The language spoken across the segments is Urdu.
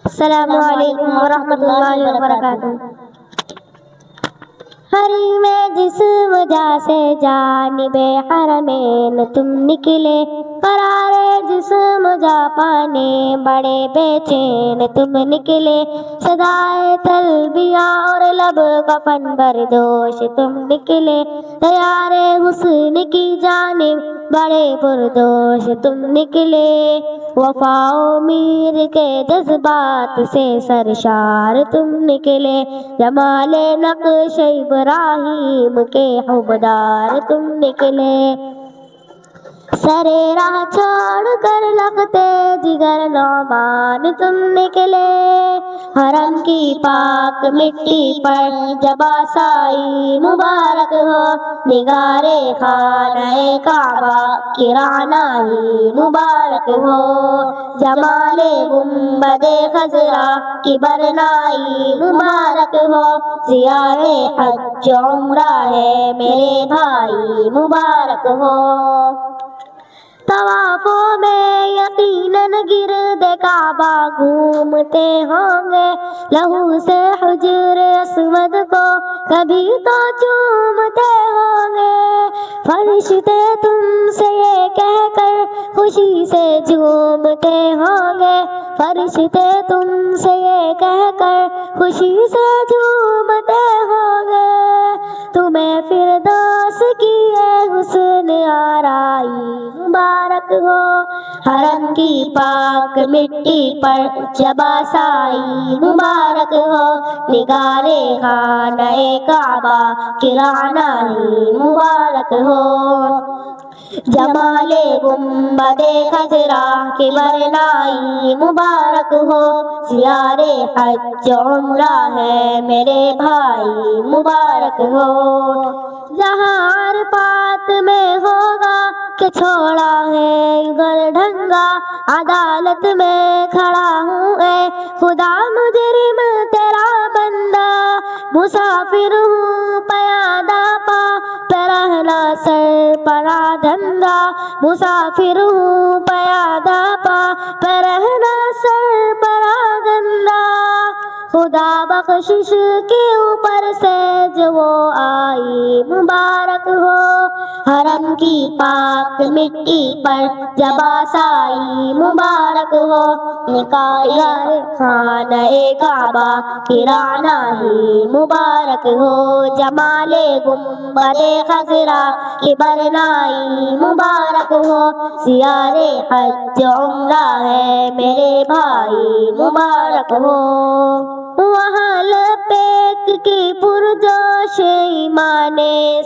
السلام علیکم ورحمۃ اللہ وبرکاتہ۔ حریم جسم جا سے جانب حرمین تم نکلے، قرار جسم جا پانے بڑے بے چین تم نکلے، صدائے تلبیہ اور لب کفن بردوش تم نکلے، تیار حسن کی جانب بڑے پردوش تم نکلے، وفا و میر کے جذبات سے سرشار تم نکلے، جمال نقش ابراہیم کے حبدار تم نکلے، سرے راہ چھوڑ کر لگتے جگر نعمان تم نکلے، حرم کی پاک مٹی پر جب آسائی مبارک ہو، نگار خانہ کعبہ کی رعنائی مبارک ہو، جمال گنبد خضرا کی برنائی مبارک ہو، زیارت حج عمرہ ہے میرے بھائی مبارک ہو، طوافوں میں یقیناً گرد کعبہ گھومتے ہوں گے، لہو سے حجر اسود کو کبھی تو چومتے ہوں گے، فرشتے تم سے یہ کہہ کر خوشی سے جھومتے ہوں گے، فرشتے تم سے یہ کہہ کر خوشی سے جھومتے ہوں گے، تمہیں فردوس کی حسن آرائی مبارک ہو، حرم کی پاک مٹی پر جب آسائی مبارک ہو، نگار خانہ کعبہ کی رعنائی مبارک ہو، جمال گنبد خضرا کی برنائی مبارک ہو، زیارت حج عمرہ ہے میرے بھائی مبارک ہو، جہاں عرفات میں ہوگا کہ چھوڑا ہے ادھر ڈھنگا، عدالت میں کھڑا ہوں اے خدا مجرم تیرا بندہ، مسافر ہوں پیادہ پا پہ رہنا سر پرا دھندا، مسافر ہوں پیادہ پا پہ رہنا سر پرا گندا، خدا بخشش کے اوپر سے جو وہ آئی مبارک ہو، حرم کی پاک مٹی پر جب آسائی مبارک ہو، نگار خانہ کعبہ کی رعنائی مبارک ہو، جمال گنبد خضرا کی برنائی مبارک ہو، زیارت حج عمرہ ہے میرے بھائی مبارک ہو، وہاں لبیک کی پرجوش ایمان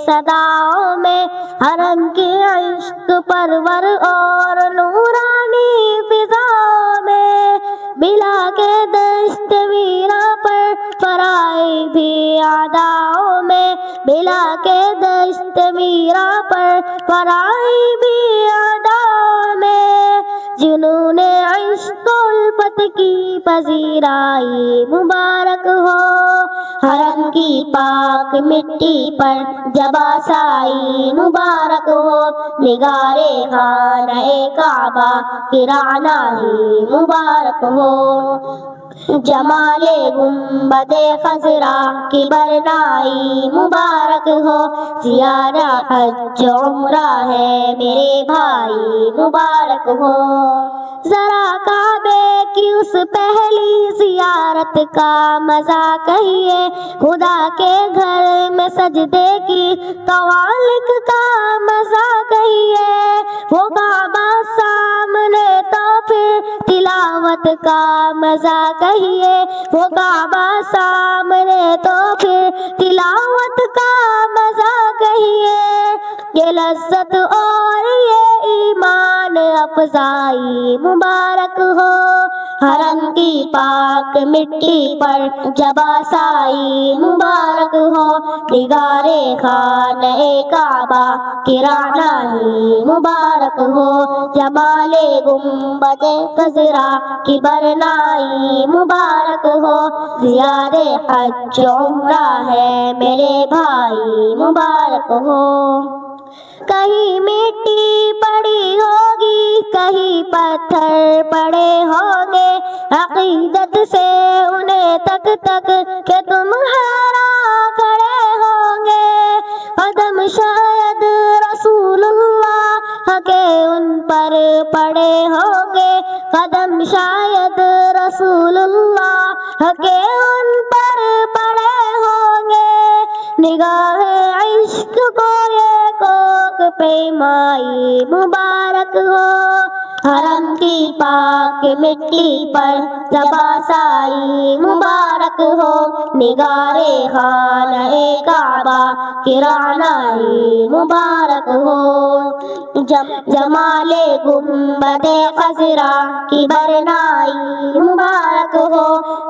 صداؤں میں، حرم کے عشق پرور اور نورانی فضاؤں میں، ملا کے دشت ویراں پر فرائی بھی اعداؤں میں، ملا کے دشت ویراں پر فرائی بھی اعداؤں میں، جنون عشق و الفت کی پذیرائی مبارک ہو، حرم کی پاک مٹی پر جب آسائی مبارک ہو، نگار خانہ کعبہ کی رعنائی مبارک ہو، جمال گنبد خضرا کی برنائی مبارک ہو، زیارت حج عمرہ ہے میرے بھائی مبارک ہو، ذرا کعبے کی اس پہلی زیارت کا مزہ کہیے، خدا کے گھر میں سجدے کی طوالق کا مزہ کہیے، وہ کعبہ سامنے تو پھر تلاوت کا مزہ کہیے، وہ کعبہ سامنے تو پھر تلاوت کا مزہ کہیے، یہ لذت اور یہ ایمان افزائی مبارک ہو، حرم کی پاک مٹی پر جب آسائی مبارک ہو، نگار خانہ کعبہ کی رعنائی مبارک ہو، جمال گنبد خضرا کی برنائی مبارک ہو، زیارت حج عمرہ ہے میرے بھائی مبارک ہو، کہیں مٹی پڑی ہوگی کہیں پتھر پڑے ہوں گے عقیدت سے انہیں تک تک کہ تمہارا کھڑے ہوں گے قدم شاید رسول اللہ کے ان پر پڑے ہوں گے قدم شاید رسول اللہ کے ان پر پڑے ہوں گے نگاہ عشق کو یہ کوک پیمائی مبارک ہو حرم کی پاک مٹی پر زباں سائی مبارک ہو نگار خانہ کعبہ کی رعنائی مبارک ہو جمال گنبد خضرا کی برنائی مبارک ہو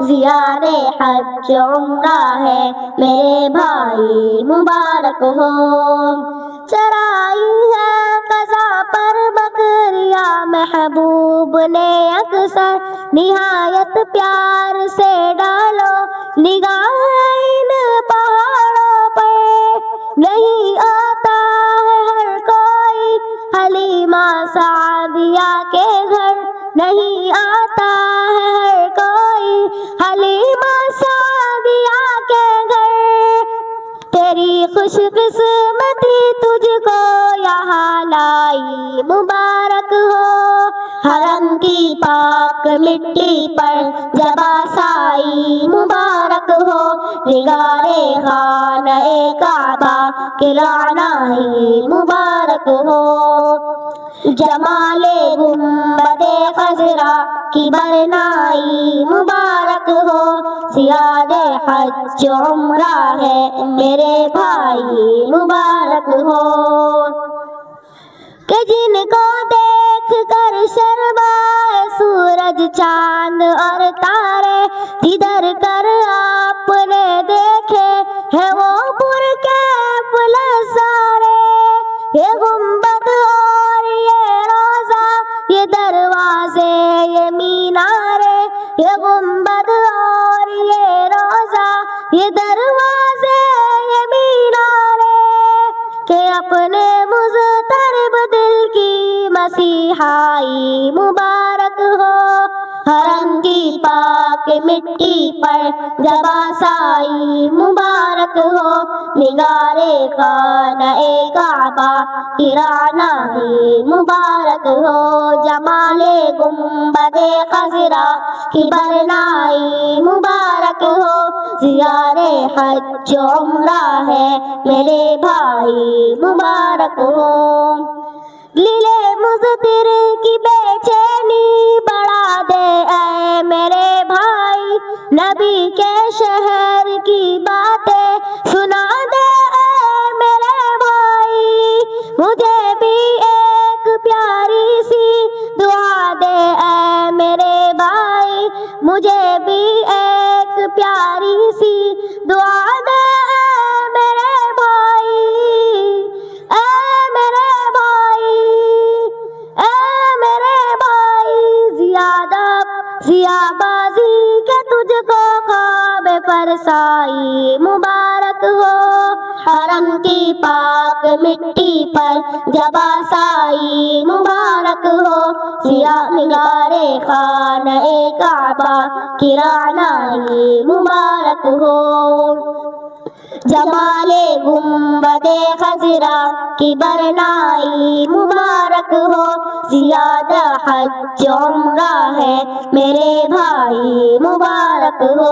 زیار حج عمرہ ہے میرے بھائی مبارک ہو چرائی ہے قضا پر بکریاں محبوب نے اکثر نہایت پیار سے ڈالو نگاہ ان پہاڑوں پر نہیں آتا ہے ہر کوئی حلیمہ سعدیہ کے گھر نہیں آتا ہے ہر کوئی حلیمہ سعدیہ کے گھر تیری خوش قسمتی تجھ کو یہاں لائی مبارک ہو حرم کی پاک مٹی پر زباں سائی مبارک ہو نگار خانہ کعبہ کی رعنائی مبارک ہو جمال گنبد خضرا کی برنائی مبارک ہو زیاد حج عمرہ ہے میرے بھائی مبارک ہو کہ جن کو دیکھ کر شرمائے سورج چاند اور تارے جدھر کر آپ نے دیکھے ہے وہ پرکیف نظارے یہ گنبد اور یہ روضہ یہ دروازے یہ مینارے یہ گنبد اور یہ روضہ یہ دروازے یہ مینارے کہ اپنے مضطرب دل کی مسیحائی مبارک ہو حرم کی پاک مٹی پر زباں سائی مبارک ہو نگار خانہ کعبہ کی رعنائی مبارک ہو جمال گنبد خضرا کی برنائی مبارک ہو زیار حج عمرہ ہے میرے بھائی مبارک ہو لیلے مضطر کی بے چینی بڑھا دے اے میرے بھائی نبی کے شہر کی باتیں سنا دے اے میرے بھائی مجھے بھی ایک پیاری سی دعا دے اے میرے بھائی مجھے بھی ایک پیاری سی دعا دے اے میرے بھائی اے میرے بھائی اے میرے بھائی ضیا بازی کے تجھ کو خواب فرسائی مبارک ہو حرم کی پاک مٹی پر زباں سائی مبارک ہو نگار خانہ کعبہ کی رعنائی مبارک ہو جمال گنبد خضرا کی برنائی مبارک ہو زیاد حج عمرہ ہے میرے بھائی مبارک ہو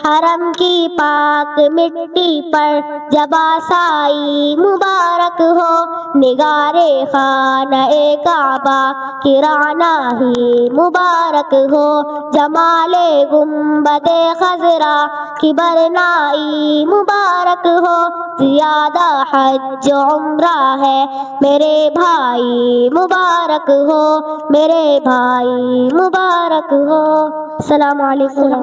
حرم کی پاک مٹی پر زباں سائی مبارک ہو نگار خانہ کعبہ کی رعنائی مبارک ہو جمال گنبد خضرا کی برنائی مبارک ہو زیادہ حج عمرہ ہے میرے بھائی مبارک ہو میرے بھائی مبارک ہو السلام علیکم